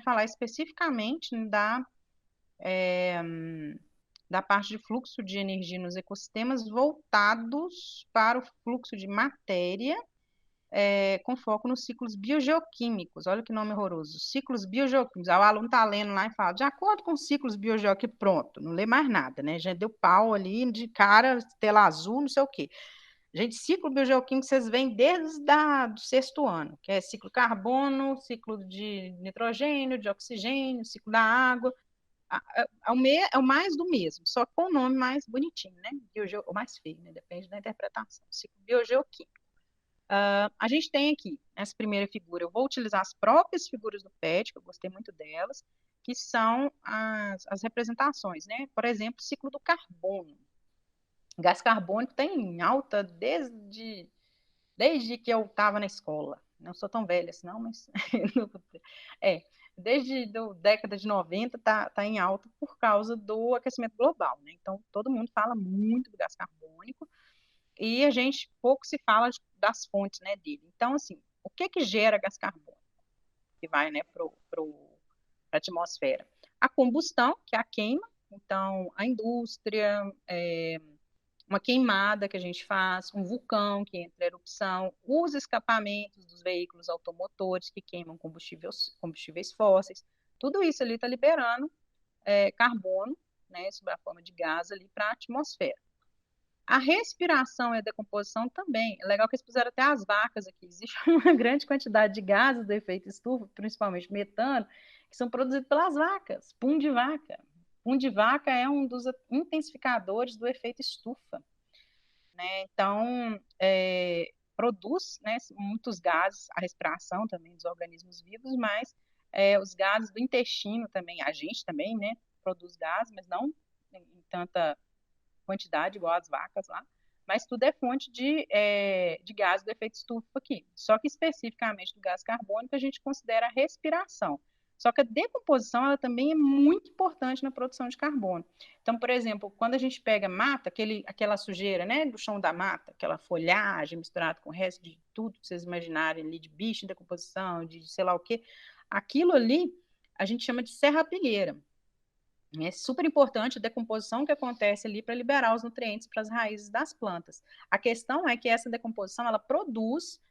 falar especificamente da parte de fluxo de energia nos ecossistemas voltados para o fluxo de matéria, com foco nos ciclos biogeoquímicos. Olha que nome horroroso, ciclos biogeoquímicos. Aí o aluno está lendo lá e fala, de acordo com os ciclos biogeoquímicos, pronto, não lê mais nada, né? Já deu pau ali de cara, tela azul, não sei o quê. Gente, ciclo biogeoquímico vocês veem desde do sexto ano, que é ciclo carbono, ciclo de nitrogênio, de oxigênio, ciclo da água. É o mais do mesmo, só com o nome mais bonitinho, né? Ou mais feio, né? Depende da interpretação. Ciclo biogeoquímico. A gente tem aqui, nessa primeira figura, eu vou utilizar as próprias figuras do PET, que eu gostei muito delas, que são as representações, né? Por exemplo, ciclo do carbono. O gás carbônico tem em alta desde que eu estava na escola. Não sou tão velha assim, não, mas é, desde a década de 90 tá em alta por causa do aquecimento global, né? Então, todo mundo fala muito do gás carbônico e a gente pouco se fala das fontes, né, dele. Então, assim, o que que gera gás carbônico que vai, né, para a atmosfera? A combustão, que é a queima, então a indústria, uma queimada que a gente faz, um vulcão que entra em erupção, os escapamentos dos veículos automotores que queimam combustíveis fósseis, tudo isso ali está liberando carbono, né, sob a forma de gás ali para a atmosfera. A respiração e a decomposição também. É legal que eles puseram até as vacas aqui. Existe uma grande quantidade de gases do efeito estufa, principalmente metano, que são produzidos pelas vacas. Pum de vaca. Pum de vaca é um dos intensificadores do efeito estufa, né? Então, produz, né, muitos gases, a respiração também dos organismos vivos, mas os gases do intestino também, a gente também, né, produz gases, mas não em tanta quantidade igual as vacas lá, mas tudo é fonte de gás do efeito estufa aqui. Só que especificamente do gás carbônico a gente considera a respiração. Só que a decomposição ela também é muito importante na produção de carbono. Então, por exemplo, quando a gente pega mata, aquela sujeira, né, do chão da mata, aquela folhagem misturada com o resto de tudo que vocês imaginarem ali, de bicho em decomposição, de sei lá o quê, aquilo ali a gente chama de serrapilheira. É super importante a decomposição que acontece ali para liberar os nutrientes para as raízes das plantas. A questão é que essa decomposição ela produz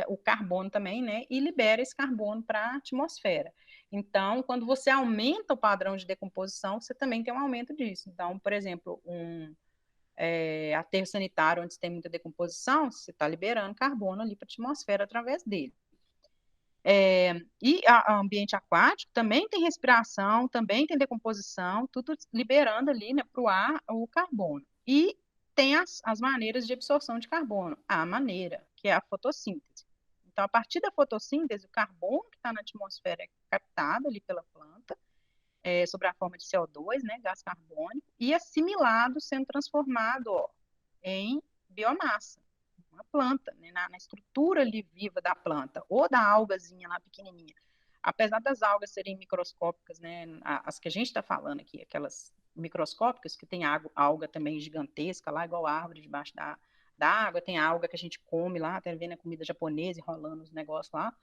o carbono também, né? E libera esse carbono para a atmosfera. Então, quando você aumenta o padrão de decomposição, você também tem um aumento disso. Então, por exemplo, aterro sanitário onde tem muita decomposição, você está liberando carbono ali para a atmosfera através dele. E o ambiente aquático também tem respiração, também tem decomposição, tudo liberando ali, né, para o ar o carbono. E tem as maneiras de absorção de carbono. A maneira, que é a fotossíntese. Então, a partir da fotossíntese, o carbono que está na atmosfera é captado ali pela planta, sob a forma de CO2, né, gás carbônico, e assimilado, sendo transformado em biomassa uma planta, né, na estrutura ali viva da planta, ou da algazinha lá pequenininha. Apesar das algas serem microscópicas, né, as que a gente está falando aqui, aquelas microscópicas, que tem alga também gigantesca lá, igual árvore debaixo da água, tem alga que a gente come lá, até vendo a comida japonesa enrolando os negócios lá,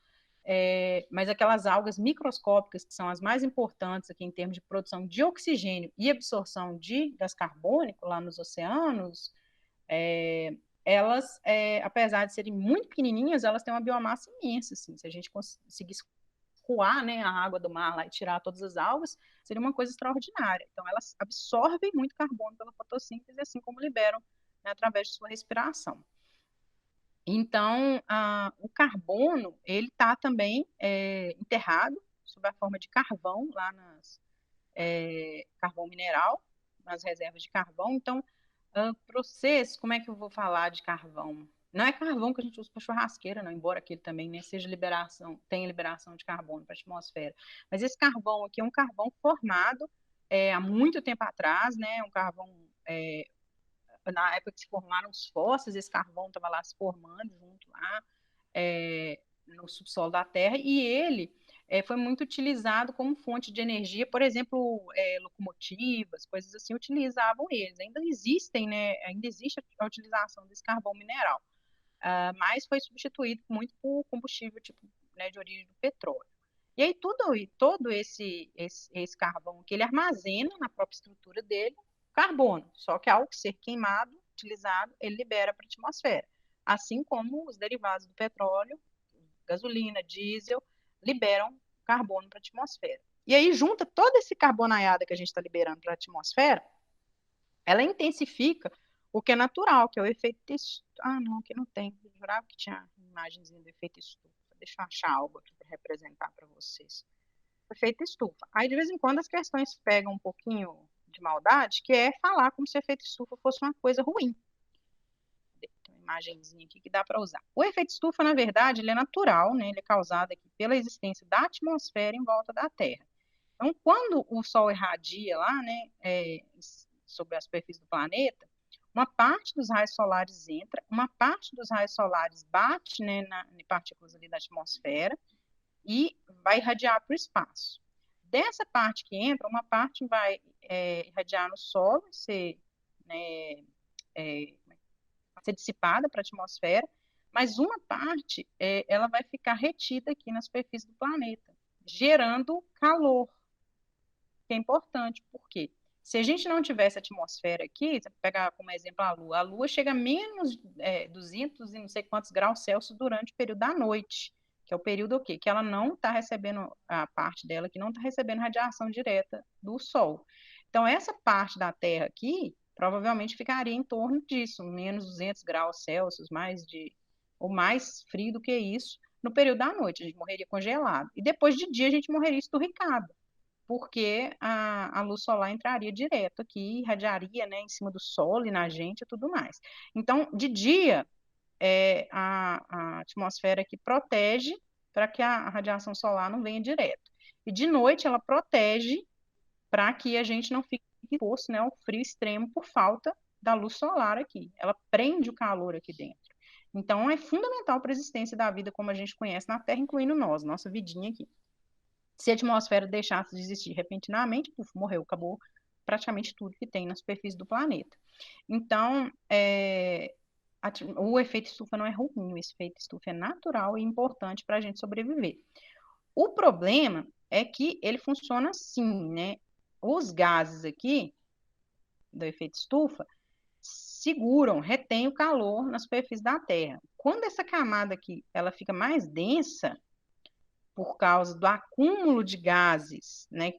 mas aquelas algas microscópicas, que são as mais importantes aqui em termos de produção de oxigênio e absorção de gás carbônico lá nos oceanos, elas, apesar de serem muito pequenininhas, elas têm uma biomassa imensa, assim. Se a gente conseguisse coar, né, a água do mar lá e tirar todas as algas, seria uma coisa extraordinária. Então, elas absorvem muito carbono pela fotossíntese, assim como liberam, né, através de sua respiração. Então, o carbono, ele está também enterrado sob a forma de carvão, lá carvão mineral, nas reservas de carvão. Então, para vocês, como é que eu vou falar de carvão? Não é carvão que a gente usa para churrasqueira, não, embora aquele também, né, tenha liberação de carbono para a atmosfera. Mas esse carvão aqui é um carvão formado há muito tempo atrás, né? Um carvão, na época que se formaram os fósseis, esse carvão estava lá se formando junto lá no subsolo da Terra, e ele foi muito utilizado como fonte de energia, por exemplo, locomotivas, coisas assim, utilizavam eles. Ainda existem, né, ainda existe a utilização desse carvão mineral, mas foi substituído muito por combustível tipo, né, de origem do petróleo. E aí todo esse carvão que ele armazena na própria estrutura dele, carbono. Só que ao ser queimado, utilizado, ele libera para a atmosfera. Assim como os derivados do petróleo, gasolina, diesel, liberam carbono para a atmosfera. E aí junta todo esse carbonaiada que a gente está liberando para a atmosfera, ela intensifica o que é natural, que é o efeito estufa. Ah, não, aqui não tem. Eu jurava que tinha uma imagenzinha do efeito estufa. Deixa eu achar algo aqui para representar para vocês. Efeito estufa. Aí, de vez em quando, as questões pegam um pouquinho de maldade, que é falar como se o efeito estufa fosse uma coisa ruim. Tem uma imagenzinha aqui que dá para usar. O efeito estufa, na verdade, ele é natural, né? Ele é causado aqui pela existência da atmosfera em volta da Terra. Então, quando o Sol irradia lá, né, sobre a superfície do planeta, uma parte dos raios solares entra, uma parte dos raios solares bate, né, em partículas ali da atmosfera e vai irradiar para o espaço. Dessa parte que entra, uma parte vai irradiar no solo, né, é, ser dissipada para a atmosfera, mas uma parte ela vai ficar retida aqui na superfície do planeta, gerando calor, que é importante, porque se a gente não tivesse atmosfera aqui, você pegar como exemplo a Lua chega a menos 200 e não sei quantos graus Celsius durante o período da noite, que é o período o quê? Que ela não está recebendo, a parte dela que não está recebendo radiação direta do Sol. Então, essa parte da Terra aqui, provavelmente ficaria em torno disso, menos 200 graus Celsius, ou mais frio do que isso, no período da noite, a gente morreria congelado. E depois de dia, a gente morreria esturricado porque a luz solar entraria direto aqui, irradiaria, né, em cima do Sol e na gente e tudo mais. Então, de dia, a atmosfera aqui protege para que a radiação solar não venha direto. E de noite, ela protege para que a gente não fique exposto, né, ao frio extremo por falta da luz solar aqui. Ela prende o calor aqui dentro. Então, é fundamental para a existência da vida como a gente conhece na Terra, incluindo nós, nossa vidinha aqui. Se a atmosfera deixasse de existir repentinamente, puf, morreu, acabou praticamente tudo que tem na superfície do planeta. Então, o efeito estufa não é ruim, o efeito estufa é natural e importante para a gente sobreviver. O problema é que ele funciona assim, né? Os gases aqui do efeito estufa seguram, retêm o calor na superfície da Terra. Quando essa camada aqui ela fica mais densa, por causa do acúmulo de gases, né,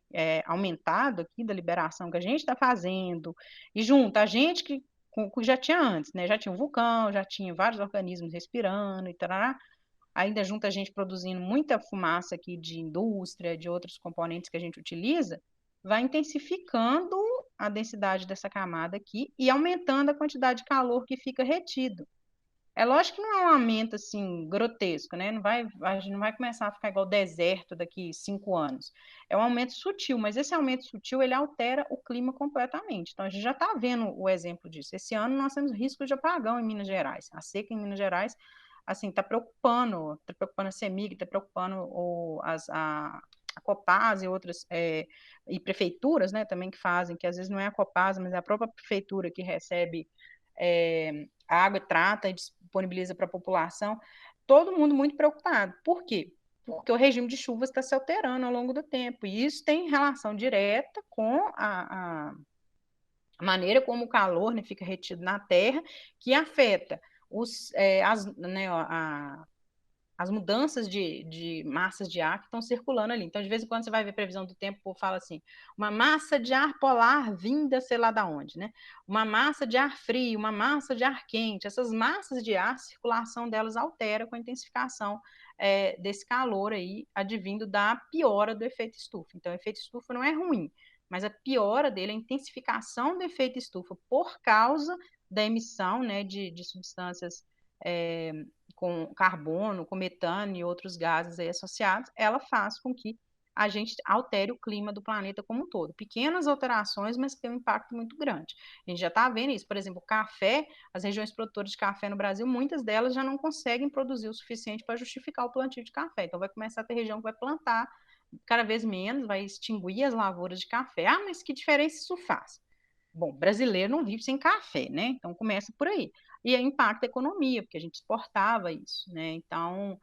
aumentado aqui da liberação que a gente está fazendo, e junto a gente que já tinha antes, né, já tinha um vulcão, já tinha vários organismos respirando e tal, ainda junto a gente produzindo muita fumaça aqui de indústria, de outros componentes que a gente utiliza, vai intensificando a densidade dessa camada aqui e aumentando a quantidade de calor que fica retido. É lógico que não é um aumento assim grotesco, né? A gente não vai começar a ficar igual deserto daqui 5 anos. É um aumento sutil, mas esse aumento sutil ele altera o clima completamente. Então a gente já está vendo o exemplo disso. Esse ano nós temos risco de apagão em Minas Gerais. A seca em Minas Gerais, assim, está preocupando a CEMIG, está preocupando a Copasa e outras e prefeituras, né, também que fazem, que às vezes não é a Copasa, mas é a própria prefeitura que recebe a água, trata e disponibiliza para a população, todo mundo muito preocupado. Por quê? Porque o regime de chuvas está se alterando ao longo do tempo, e isso tem relação direta com a maneira como o calor, né, fica retido na Terra, que afeta as mudanças de massas de ar que estão circulando ali. Então, de vez em quando, você vai ver previsão do tempo, o povo fala assim, uma massa de ar polar vinda sei lá da onde, né? Uma massa de ar frio, uma massa de ar quente. Essas massas de ar, a circulação delas altera com a intensificação desse calor aí, advindo da piora do efeito estufa. Então, o efeito estufa não é ruim, mas a piora dele, a intensificação do efeito estufa por causa da emissão, né, de substâncias com carbono, com metano e outros gases aí associados, ela faz com que a gente altere o clima do planeta como um todo. Pequenas alterações, mas que tem um impacto muito grande. A gente já está vendo isso. Por exemplo, o café, as regiões produtoras de café no Brasil, muitas delas já não conseguem produzir o suficiente para justificar o plantio de café. Então, vai começar a ter região que vai plantar cada vez menos, vai extinguir as lavouras de café. Ah, mas que diferença isso faz? Bom, brasileiro não vive sem café, né? Então começa por aí. E aí impacta a economia, porque a gente exportava isso, né? Então,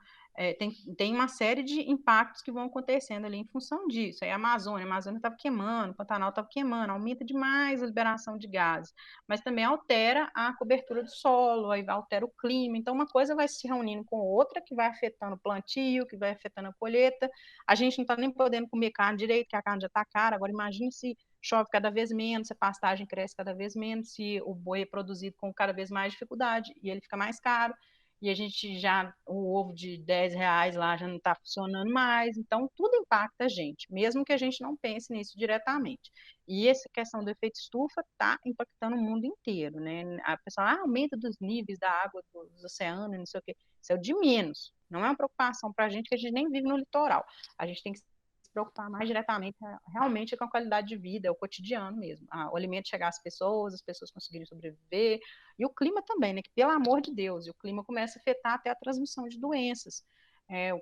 tem uma série de impactos que vão acontecendo ali em função disso. Aí a Amazônia estava queimando, o Pantanal estava queimando, aumenta demais a liberação de gases, mas também altera a cobertura do solo, aí altera o clima. Então, uma coisa vai se reunindo com outra, que vai afetando o plantio, que vai afetando a colheita. A gente não está nem podendo comer carne direito, porque a carne já está cara. Agora, imagine se chove cada vez menos, se a pastagem cresce cada vez menos, se o boi é produzido com cada vez mais dificuldade e ele fica mais caro e a gente já, o ovo de R$ 10 lá já não está funcionando mais, então tudo impacta a gente, mesmo que a gente não pense nisso diretamente. E essa questão do efeito estufa está impactando o mundo inteiro, né? A pessoa, aumento dos níveis da água dos oceanos, não sei o quê, isso é o de menos, não é uma preocupação para a gente, que a gente nem vive no litoral, a gente tem que se preocupar mais diretamente, realmente, com a qualidade de vida, é o cotidiano mesmo, o alimento chegar às pessoas, as pessoas conseguirem sobreviver, e o clima também, né? Que, pelo amor de Deus, o clima começa a afetar até a transmissão de doenças.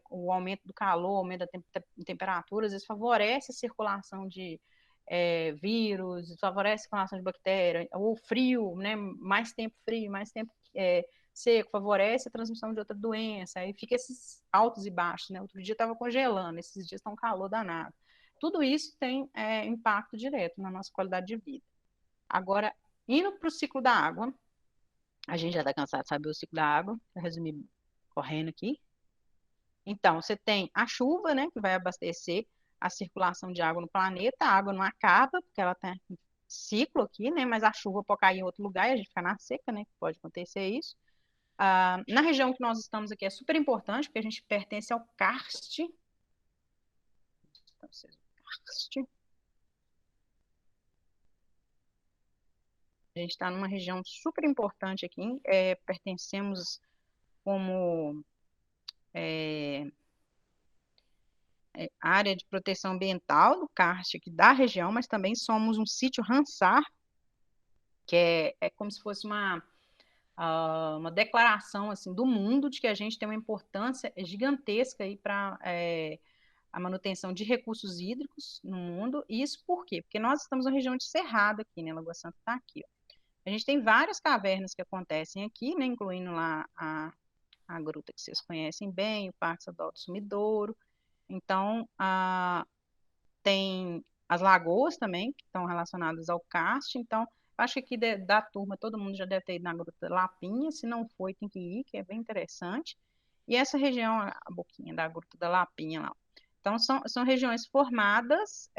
O aumento do calor, o aumento da temperatura, às vezes favorece a circulação de vírus, favorece a circulação de bactérias, o frio, né? Mais tempo frio, mais tempo seco, favorece a transmissão de outra doença, aí fica esses altos e baixos, né? Outro dia estava congelando, esses dias estão calor danado. Tudo isso tem impacto direto na nossa qualidade de vida. Agora, indo para o ciclo da água, a gente já está cansado de saber o ciclo da água, para resumir correndo aqui. Então, você tem a chuva, né, que vai abastecer a circulação de água no planeta. A água não acaba, porque ela tem ciclo aqui, né, mas a chuva pode cair em outro lugar e a gente ficar na seca, né, pode acontecer isso. Na região que nós estamos aqui é super importante, porque a gente pertence ao karst. A gente está numa região super importante aqui, pertencemos como área de proteção ambiental do karst aqui da região, mas também somos um sítio Ramsar, que é como se fosse uma declaração assim do mundo de que a gente tem uma importância gigantesca aí para a manutenção de recursos hídricos no mundo. E isso por quê? Porque nós estamos na região de Cerrado aqui, né? Lagoa Santa está aqui, ó. A gente tem várias cavernas que acontecem aqui, né? Incluindo lá a gruta que vocês conhecem bem, o Parque Estadual do Sumidouro. Então, tem as lagoas também, que estão relacionadas ao karst. Então, acho que aqui da turma, todo mundo já deve ter ido na Gruta da Lapinha. Se não foi, tem que ir, que é bem interessante. E essa região, a boquinha da Gruta da Lapinha lá. Então, são regiões formadas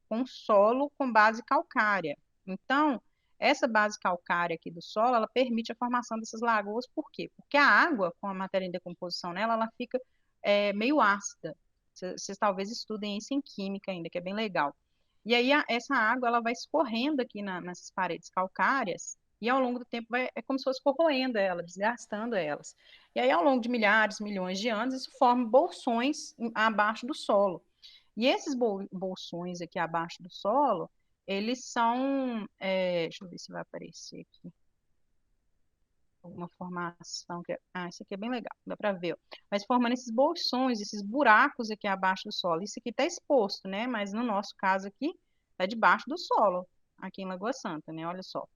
com solo com base calcária. Então, essa base calcária aqui do solo, ela permite a formação dessas lagoas. Por quê? Porque a água, com a matéria em decomposição nela, ela fica meio ácida. Vocês talvez estudem isso em química ainda, que é bem legal. E aí, essa água, ela vai escorrendo aqui nessas paredes calcárias, e ao longo do tempo é como se fosse corroendo elas, desgastando elas. E aí, ao longo de milhares, milhões de anos, isso forma bolsões abaixo do solo. E esses bolsões aqui abaixo do solo, eles são. Deixa eu ver se vai aparecer aqui. Alguma formação. Isso aqui é bem legal, dá para ver. Ó. Mas formando esses bolsões, esses buracos aqui abaixo do solo. Isso aqui está exposto, né? Mas no nosso caso aqui, está debaixo do solo, aqui em Lagoa Santa, né? Olha só.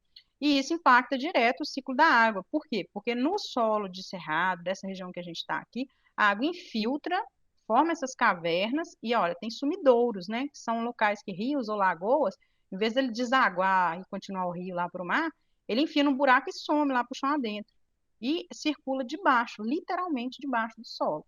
E isso impacta direto o ciclo da água. Por quê? Porque no solo de Cerrado, dessa região que a gente está aqui, a água infiltra, forma essas cavernas e, olha, tem sumidouros, né? Que são locais que rios ou lagoas, em vez dele desaguar e continuar o rio lá para o mar, ele enfia no buraco e some lá para o chão adentro. E circula debaixo, literalmente debaixo do solo.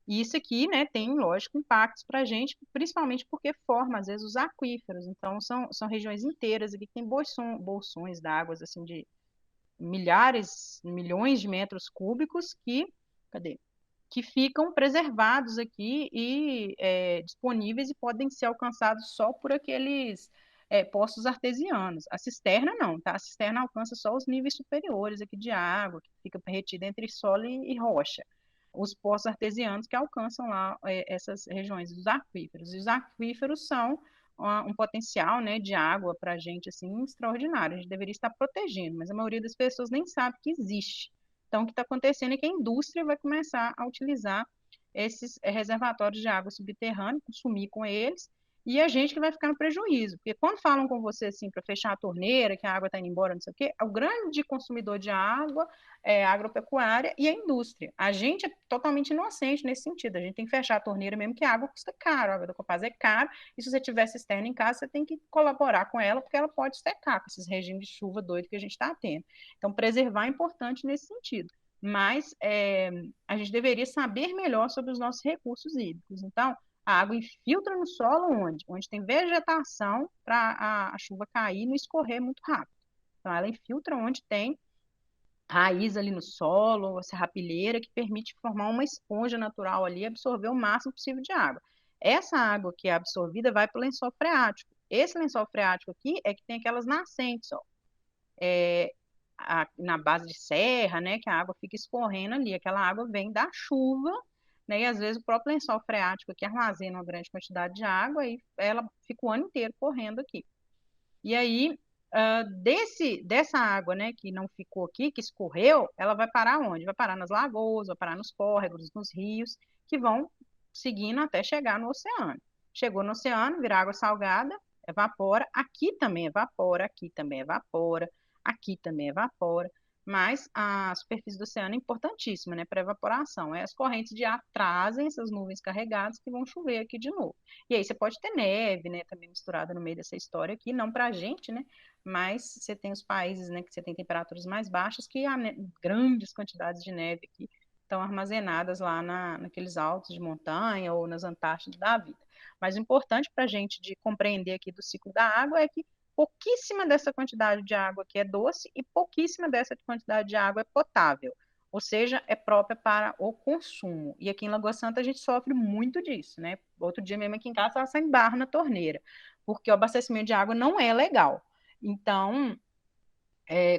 E isso aqui, né, tem, lógico, impactos para a gente, principalmente porque forma, às vezes, os aquíferos. Então, são regiões inteiras aqui que tem bolsões d'água, assim, de milhares, milhões de metros cúbicos que ficam preservados aqui e disponíveis e podem ser alcançados só por aqueles poços artesianos. A cisterna não, tá? A cisterna alcança só os níveis superiores aqui de água, que fica retida entre solo e rocha. Os poços artesianos que alcançam lá essas regiões dos aquíferos. E os aquíferos são um potencial, né, de água para a gente assim, extraordinário. A gente deveria estar protegendo, mas a maioria das pessoas nem sabe que existe. Então, o que está acontecendo é que a indústria vai começar a utilizar esses reservatórios de água subterrânea, consumir com eles, e a gente que vai ficar no prejuízo, porque quando falam com você assim para fechar a torneira, que a água está indo embora, não sei o quê, o grande consumidor de água é a agropecuária e a indústria. A gente é totalmente inocente nesse sentido, a gente tem que fechar a torneira mesmo, que a água custa caro, a água da Copasa é cara, e se você tiver cisterna em casa, você tem que colaborar com ela, porque ela pode secar com esses regimes de chuva doido que a gente está tendo. Então, preservar é importante nesse sentido. Mas a gente deveria saber melhor sobre os nossos recursos hídricos. Então, a água infiltra no solo onde? Onde tem vegetação para a chuva cair e não escorrer muito rápido. Então, ela infiltra onde tem raiz ali no solo, serrapilheira, que permite formar uma esponja natural ali e absorver o máximo possível de água. Essa água que é absorvida vai para o lençol freático. Esse lençol freático aqui é que tem aquelas nascentes, ó, na base de serra, né, que a água fica escorrendo ali. Aquela água vem da chuva, né, e às vezes o próprio lençol freático que armazena uma grande quantidade de água e ela fica o ano inteiro correndo aqui. E aí, dessa água, né, que não ficou aqui, que escorreu, ela vai parar onde? Vai parar nas lagoas, vai parar nos córregos, nos rios, que vão seguindo até chegar no oceano. Chegou no oceano, vira água salgada, evapora, aqui também evapora, aqui também evapora, aqui também evapora, mas a superfície do oceano é importantíssima, né, para evaporação. As correntes de ar trazem essas nuvens carregadas que vão chover aqui de novo. E aí você pode ter neve, né, também misturada no meio dessa história aqui, não para a gente, né, mas você tem os países, né, que você tem temperaturas mais baixas, que há grandes quantidades de neve aqui estão armazenadas lá naqueles altos de montanha ou nas Antártidas da vida. Mas o importante para a gente de compreender aqui do ciclo da água é que pouquíssima dessa quantidade de água aqui é doce e pouquíssima dessa quantidade de água é potável, ou seja, é própria para o consumo. E aqui em Lagoa Santa a gente sofre muito disso, né? Outro dia mesmo aqui em casa estava saindo barro na torneira, porque o abastecimento de água não é legal. Então,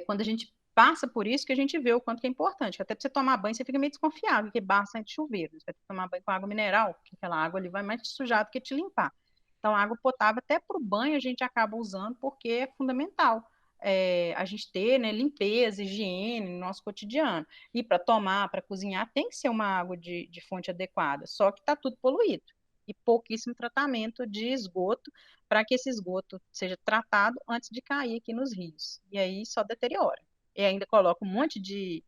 quando a gente passa por isso, que a gente vê o quanto que é importante. Até para você tomar banho, você fica meio desconfiado, porque barro sai de chuveiro. Você vai ter que tomar banho com água mineral, porque aquela água ali vai mais te sujar do que te limpar. Então, a água potável, até para o banho, a gente acaba usando, porque é fundamental. A gente ter, né, limpeza, higiene no nosso cotidiano. E para tomar, para cozinhar, tem que ser uma água de fonte adequada, só que está tudo poluído. E pouquíssimo tratamento de esgoto para que esse esgoto seja tratado antes de cair aqui nos rios. E aí só deteriora. E ainda coloca um monte de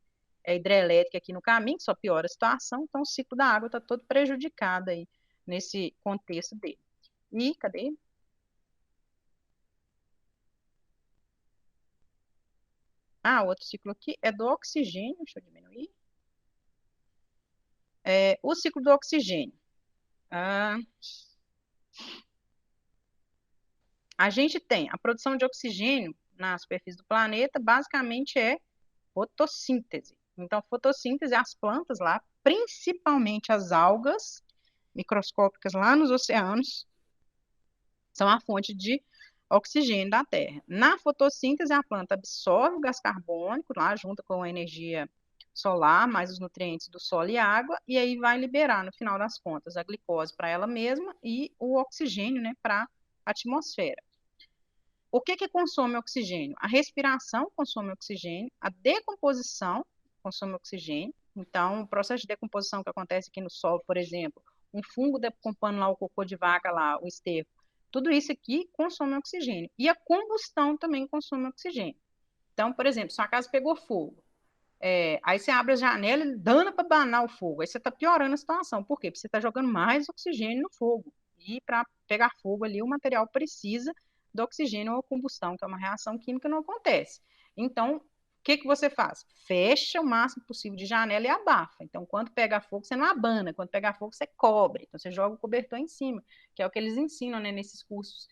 hidrelétrica aqui no caminho, que só piora a situação, então o ciclo da água está todo prejudicado aí nesse contexto dele. E cadê? Outro ciclo aqui é do oxigênio, deixa eu diminuir. O ciclo do oxigênio. Ah, a gente tem a produção de oxigênio na superfície do planeta, basicamente é fotossíntese. Então, fotossíntese, as plantas lá, principalmente as algas microscópicas lá nos oceanos, são a fonte de oxigênio da Terra. Na fotossíntese, a planta absorve o gás carbônico lá, junto com a energia solar, mais os nutrientes do solo e água, e aí vai liberar, no final das contas, a glicose para ela mesma e o oxigênio, né, para a atmosfera. O que consome oxigênio? A respiração consome oxigênio, a decomposição consome oxigênio. Então, o processo de decomposição que acontece aqui no solo, por exemplo, um fungo decompondo lá o cocô de vaca lá, o esterco, tudo isso aqui consome oxigênio. E a combustão também consome oxigênio. Então, por exemplo, sua casa pegou fogo. Aí você abre a janela e dana para abanar o fogo. Aí você está piorando a situação. Por quê? Porque você está jogando mais oxigênio no fogo. E para pegar fogo ali, o material precisa do oxigênio ou combustão, que é uma reação química que não acontece. Então, o que você faz? Fecha o máximo possível de janela e abafa. Então, quando pega fogo, você não abana. Quando pega fogo, você cobre. Então, você joga o cobertor em cima, que é o que eles ensinam, né, nesses cursos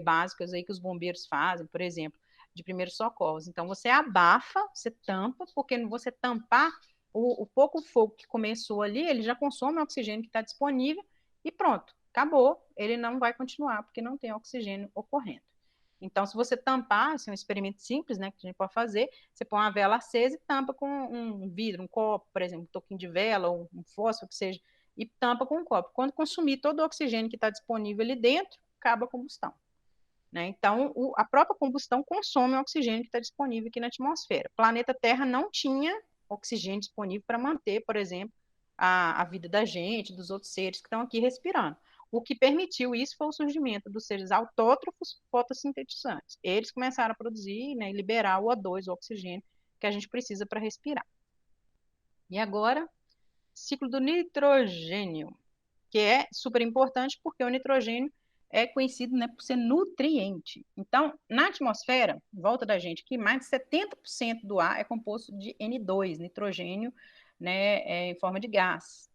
básicos aí que os bombeiros fazem, por exemplo, de primeiros socorros. Então, você abafa, você tampa, porque você tampar o pouco fogo que começou ali, ele já consome o oxigênio que está disponível e pronto, acabou. Ele não vai continuar, porque não tem oxigênio ocorrendo. Então, se você tampar, assim, um experimento simples, né, que a gente pode fazer, você põe uma vela acesa e tampa com um vidro, um copo, por exemplo, um toquinho de vela ou um fósforo, que seja, e tampa com um copo. Quando consumir todo o oxigênio que está disponível ali dentro, acaba a combustão. Né? Então, a própria combustão consome o oxigênio que está disponível aqui na atmosfera. O planeta Terra não tinha oxigênio disponível para manter, por exemplo, a vida da gente, dos outros seres que estão aqui respirando. O que permitiu isso foi o surgimento dos seres autótrofos fotossintetizantes. Eles começaram a produzir, né, e liberar o O2, o oxigênio, que a gente precisa para respirar. E agora, ciclo do nitrogênio, que é super importante porque o nitrogênio é conhecido, né, por ser nutriente. Então, na atmosfera, em volta da gente aqui, mais de 70% do ar é composto de N2, nitrogênio, né, em forma de gás.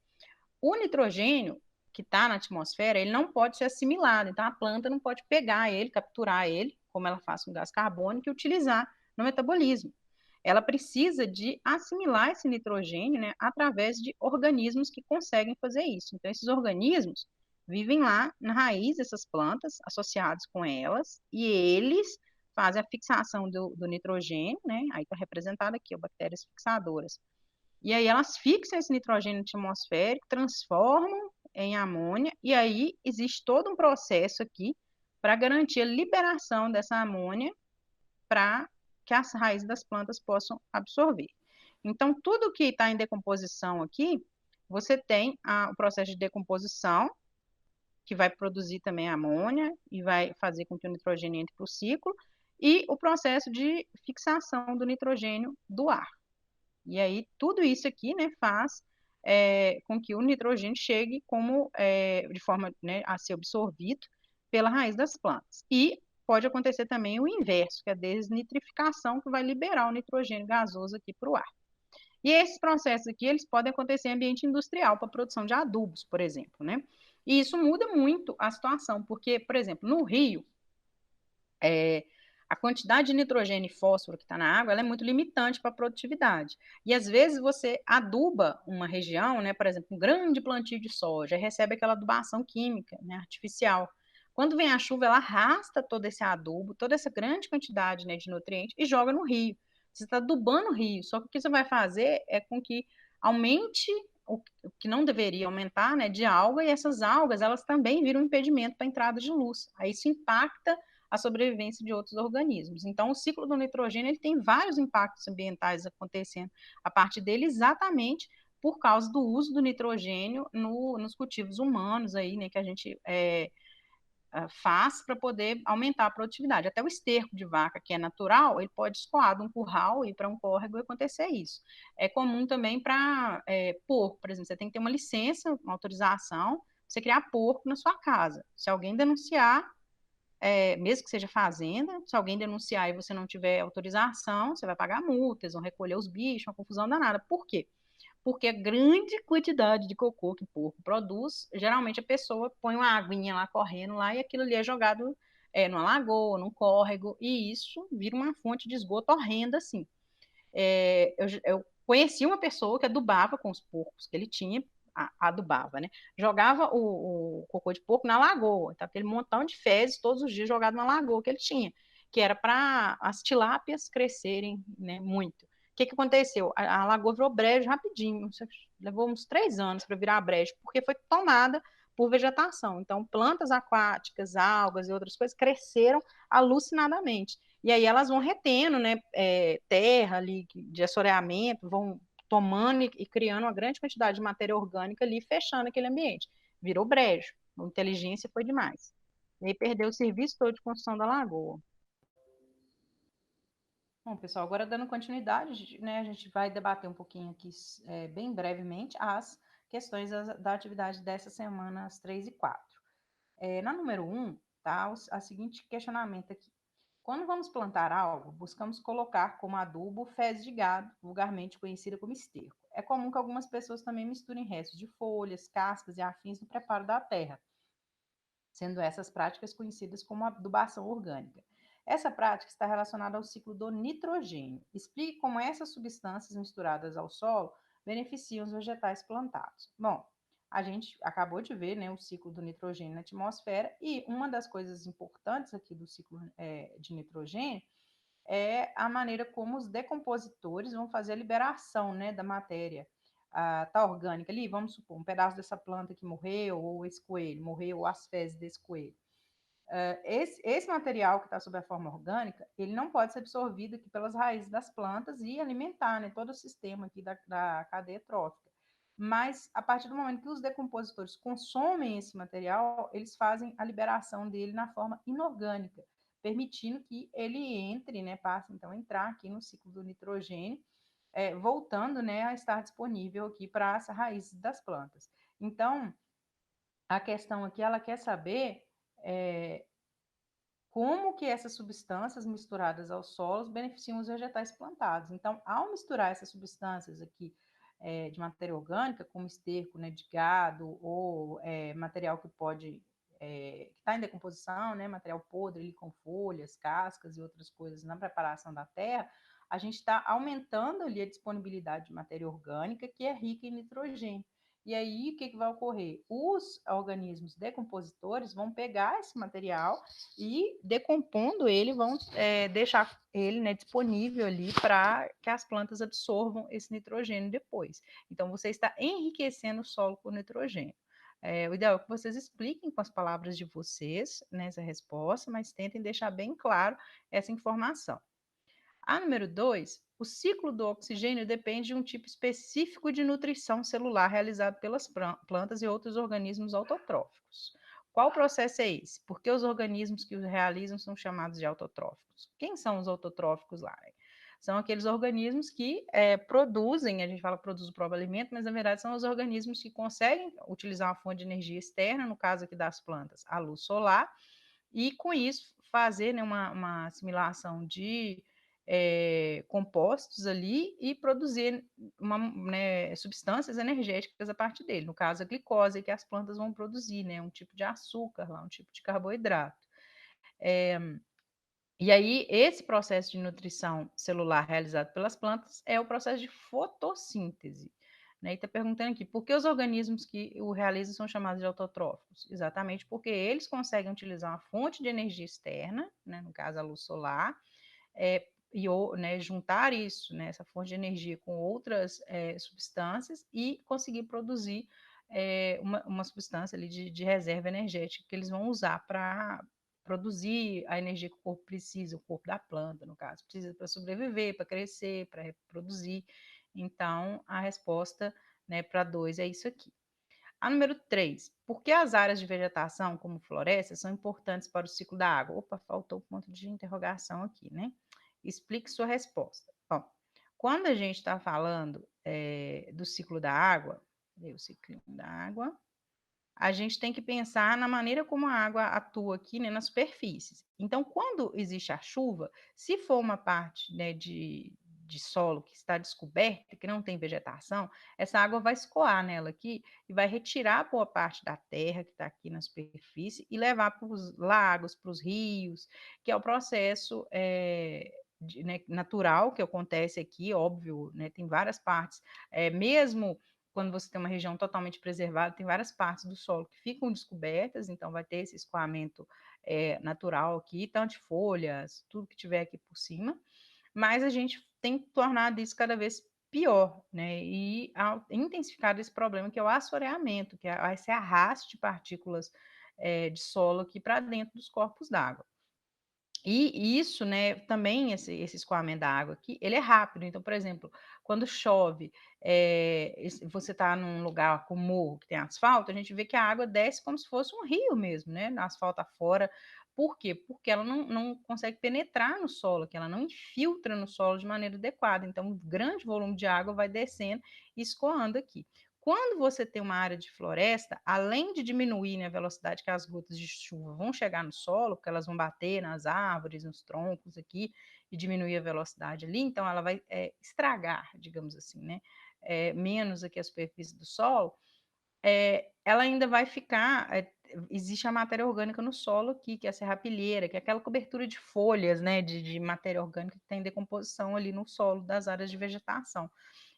O nitrogênio que está na atmosfera, ele não pode ser assimilado, então a planta não pode pegar ele, capturar ele, como ela faz com gás carbônico, e utilizar no metabolismo. Ela precisa de assimilar esse nitrogênio, né, através de organismos que conseguem fazer isso. Então, esses organismos vivem lá na raiz dessas plantas, associados com elas, e eles fazem a fixação do nitrogênio, né, aí está representado aqui, ó, bactérias fixadoras. E aí elas fixam esse nitrogênio atmosférico, transformam em amônia, e aí existe todo um processo aqui para garantir a liberação dessa amônia para que as raízes das plantas possam absorver. Então, tudo que está em decomposição aqui, você tem o processo de decomposição, que vai produzir também amônia e vai fazer com que o nitrogênio entre para o ciclo, e o processo de fixação do nitrogênio do ar. E aí, tudo isso aqui, né, faz com que o nitrogênio chegue como, de forma, né, a ser absorvido pela raiz das plantas. E pode acontecer também o inverso, que é a desnitrificação, que vai liberar o nitrogênio gasoso aqui para o ar. E esses processos aqui, eles podem acontecer em ambiente industrial, para a produção de adubos, por exemplo, né? E isso muda muito a situação, porque, por exemplo, no Rio, a quantidade de nitrogênio e fósforo que está na água ela é muito limitante para a produtividade. E às vezes você aduba uma região, né, por exemplo, um grande plantio de soja, recebe aquela adubação química, né, artificial. Quando vem a chuva, ela arrasta todo esse adubo, toda essa grande quantidade, né, de nutrientes e joga no rio. Você está adubando o rio, só que o que você vai fazer é com que aumente o que não deveria aumentar, né, de alga, e essas algas elas também viram um impedimento para a entrada de luz. Aí isso impacta a sobrevivência de outros organismos. Então, o ciclo do nitrogênio ele tem vários impactos ambientais acontecendo a partir dele, exatamente por causa do uso do nitrogênio nos cultivos humanos aí, né, que a gente faz para poder aumentar a produtividade. Até o esterco de vaca, que é natural, ele pode escoar de um curral e ir para um córrego e acontecer isso. É comum também para porco, por exemplo, você tem que ter uma licença, uma autorização, para você criar porco na sua casa. Se alguém denunciar, mesmo que seja fazenda, se alguém denunciar e você não tiver autorização, você vai pagar multas, vão recolher os bichos, uma confusão danada. Por quê? Porque a grande quantidade de cocô que o porco produz, geralmente a pessoa põe uma aguinha lá correndo lá e aquilo ali é jogado numa lagoa, num córrego, e isso vira uma fonte de esgoto horrenda, assim. Eu conheci uma pessoa que adubava com os porcos que ele tinha, adubava, né? Jogava o cocô de porco na lagoa, tá? Aquele montão de fezes todos os dias jogado na lagoa que ele tinha, que era para as tilápias crescerem, né, muito. O que aconteceu? A lagoa virou brejo rapidinho, levou uns 3 anos para virar brejo, porque foi tomada por vegetação. Então, plantas aquáticas, algas e outras coisas cresceram alucinadamente. E aí elas vão retendo, né, terra ali de assoreamento, vão tomando e criando uma grande quantidade de matéria orgânica ali, fechando aquele ambiente. Virou brejo. A inteligência foi demais. E aí perdeu o serviço todo de construção da lagoa. Bom, pessoal, agora dando continuidade, né, a gente vai debater um pouquinho aqui, bem brevemente, as questões da atividade dessa semana, as 3 e 4. Na número 1, tá, a seguinte questionamento aqui. Quando vamos plantar algo, buscamos colocar como adubo fezes de gado, vulgarmente conhecida como esterco. É comum que algumas pessoas também misturem restos de folhas, cascas e afins no preparo da terra, sendo essas práticas conhecidas como adubação orgânica. Essa prática está relacionada ao ciclo do nitrogênio. Explique como essas substâncias misturadas ao solo beneficiam os vegetais plantados. Bom, a gente acabou de ver, né, o ciclo do nitrogênio na atmosfera, e uma das coisas importantes aqui do ciclo de nitrogênio é a maneira como os decompositores vão fazer a liberação, né, da matéria tá orgânica ali, vamos supor, um pedaço dessa planta que morreu, ou esse coelho morreu, ou as fezes desse coelho. Esse material que está sob a forma orgânica, ele não pode ser absorvido aqui pelas raízes das plantas e alimentar, né, todo o sistema aqui da cadeia trófica. mas a partir do momento que os decompositores consomem esse material, eles fazem a liberação dele na forma inorgânica, permitindo que ele entre, né, passe então a entrar aqui no ciclo do nitrogênio, voltando, né, a estar disponível aqui para as raízes das plantas. Então, a questão aqui, ela quer saber como que essas substâncias misturadas aos solos beneficiam os vegetais plantados. Então, ao misturar essas substâncias aqui de matéria orgânica, como esterco, né, de gado ou material que pode que está em decomposição, né, material podre ali, com folhas, cascas e outras coisas na preparação da terra, a gente está aumentando ali a disponibilidade de matéria orgânica que é rica em nitrogênio. E aí, o que, que vai ocorrer? Os organismos decompositores vão pegar esse material e, decompondo ele, vão deixar ele, né, disponível ali para que as plantas absorvam esse nitrogênio depois. Então, você está enriquecendo o solo com nitrogênio. O ideal é que vocês expliquem com as palavras de vocês nessa resposta, mas tentem deixar bem claro essa informação. A número 2, o ciclo do oxigênio depende de um tipo específico de nutrição celular realizado pelas plantas e outros organismos autotróficos. Qual processo é esse? Porque os organismos que o realizam são chamados de autotróficos. Quem são os autotróficos lá? São aqueles organismos que produzem, a gente fala que produz o próprio alimento, mas na verdade são os organismos que conseguem utilizar uma fonte de energia externa, no caso aqui das plantas, a luz solar, e com isso fazer, né, uma assimilação de compostos ali e produzir né, substâncias energéticas a partir dele. No caso, a glicose que as plantas vão produzir, né, um tipo de açúcar, lá, um tipo de carboidrato. E aí, esse processo de nutrição celular realizado pelas plantas é o processo de fotossíntese. Né? E está perguntando aqui, por que os organismos que o realizam são chamados de autotróficos? Exatamente porque eles conseguem utilizar uma fonte de energia externa, né, no caso a luz solar, e né, juntar isso, né, essa fonte de energia com outras substâncias e conseguir produzir uma substância ali de reserva energética que eles vão usar para produzir a energia que o corpo precisa, o corpo da planta, no caso, precisa para sobreviver, para crescer, para reproduzir. Então, a resposta, né, para 2 é isso aqui. A número 3, por que as áreas de vegetação, como florestas, são importantes para o ciclo da água? Opa, faltou um ponto de interrogação aqui, né? Explique sua resposta. Bom, quando a gente está falando do ciclo da água, o ciclo da água, a gente tem que pensar na maneira como a água atua aqui, né, nas superfícies. Então, quando existe a chuva, se for uma parte, né, de solo que está descoberta, que não tem vegetação, essa água vai escoar nela aqui e vai retirar boa parte da terra que está aqui na superfície e levar para os lagos, para os rios, que é o processo né, natural que acontece aqui, óbvio, né, tem várias partes, mesmo quando você tem uma região totalmente preservada, tem várias partes do solo que ficam descobertas, então vai ter esse escoamento natural aqui, tanto de folhas, tudo que tiver aqui por cima, mas a gente tem tornado isso cada vez pior, né? E intensificado esse problema que é o assoreamento, que é esse arraste de partículas de solo aqui para dentro dos corpos d'água. E isso, né, também esse escoamento da água aqui, ele é rápido. Então, por exemplo, quando chove, você está num lugar com morro que tem asfalto, a gente vê que a água desce como se fosse um rio mesmo, né? No asfalto afora. Por quê? Porque ela não consegue penetrar no solo, que ela não infiltra no solo de maneira adequada. Então, um grande volume de água vai descendo e escoando aqui. Quando você tem uma área de floresta, além de diminuir, né, a velocidade que as gotas de chuva vão chegar no solo, porque elas vão bater nas árvores, nos troncos aqui, e diminuir a velocidade ali, então ela vai estragar, digamos assim, né, menos aqui a superfície do solo, ela ainda vai ficar. Existe a matéria orgânica no solo aqui, que é a serrapilheira, que é aquela cobertura de folhas, né, de matéria orgânica que tem decomposição ali no solo das áreas de vegetação.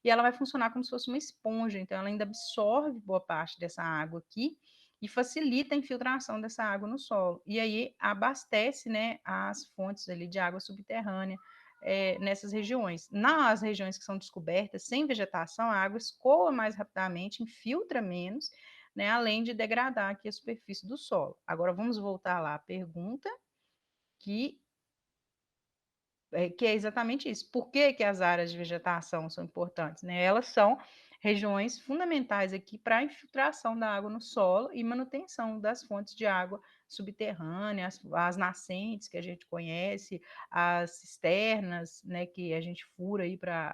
E ela vai funcionar como se fosse uma esponja, então ela ainda absorve boa parte dessa água aqui e facilita a infiltração dessa água no solo. E aí abastece, né, as fontes ali de água subterrânea nessas regiões. Nas regiões que são descobertas, sem vegetação, a água escoa mais rapidamente, infiltra menos, né, além de degradar aqui a superfície do solo. Agora vamos voltar lá à pergunta, que que é exatamente isso. Por que que as áreas de vegetação são importantes, né? Elas são regiões fundamentais aqui para a infiltração da água no solo e manutenção das fontes de água subterrâneas, as nascentes que a gente conhece, as cisternas, né, que a gente fura aí para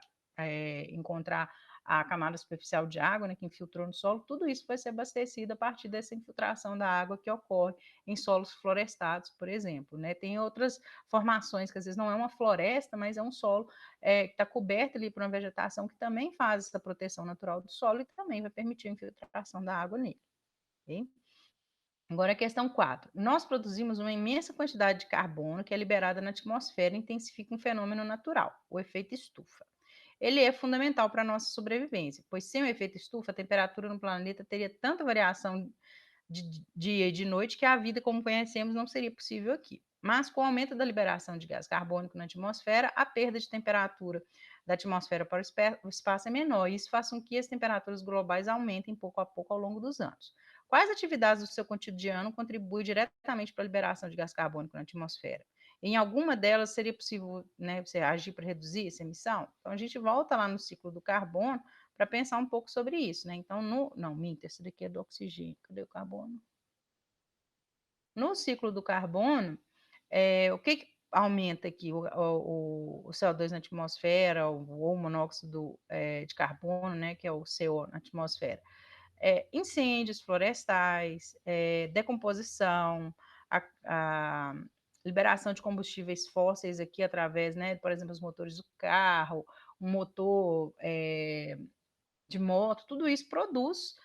encontrar a camada superficial de água, né, que infiltrou no solo, tudo isso vai ser abastecido a partir dessa infiltração da água que ocorre em solos florestados, por exemplo, né? Tem outras formações que às vezes não é uma floresta, mas é um solo que está coberto ali por uma vegetação que também faz essa proteção natural do solo e também vai permitir a infiltração da água nele. Okay? Agora a questão 4. Nós produzimos uma imensa quantidade de carbono que é liberada na atmosfera e intensifica um fenômeno natural, o efeito estufa. Ele é fundamental para a nossa sobrevivência, pois sem o efeito estufa, a temperatura no planeta teria tanta variação de dia e de noite que a vida como conhecemos não seria possível aqui. Mas com o aumento da liberação de gás carbônico na atmosfera, a perda de temperatura da atmosfera para o espaço é menor, e isso faz com que as temperaturas globais aumentem pouco a pouco ao longo dos anos. Quais atividades do seu cotidiano contribuem diretamente para a liberação de gás carbônico na atmosfera? Em alguma delas seria possível, né, você agir para reduzir essa emissão? Então a gente volta lá no ciclo do carbono para pensar um pouco sobre isso, né? Então, não, minta, esse daqui é do oxigênio. Cadê o carbono? No ciclo do carbono, o que, que aumenta aqui o CO2 na atmosfera, ou o monóxido de carbono, né, que é o CO na atmosfera? Incêndios florestais, decomposição, a liberação de combustíveis fósseis aqui através, né, por exemplo, os motores do carro, um motor de moto, tudo isso produz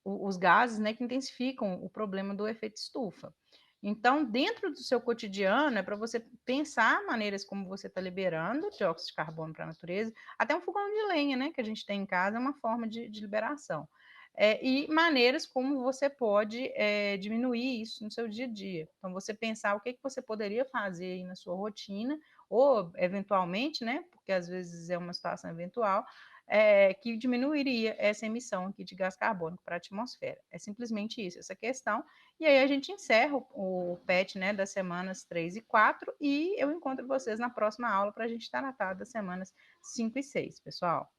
os gases, né, que intensificam o problema do efeito estufa. Então, dentro do seu cotidiano, é para você pensar maneiras como você está liberando dióxido de carbono para a natureza, até um fogão de lenha, né, que a gente tem em casa, é uma forma de liberação. E maneiras como você pode diminuir isso no seu dia a dia. Então, você pensar o que, que você poderia fazer aí na sua rotina, ou eventualmente, né, porque às vezes é uma situação eventual, que diminuiria essa emissão aqui de gás carbônico para a atmosfera. É simplesmente isso, essa questão. E aí a gente encerra o PET, né, das semanas 3 e 4 e eu encontro vocês na próxima aula para a gente tratar das semanas 5 e 6, pessoal.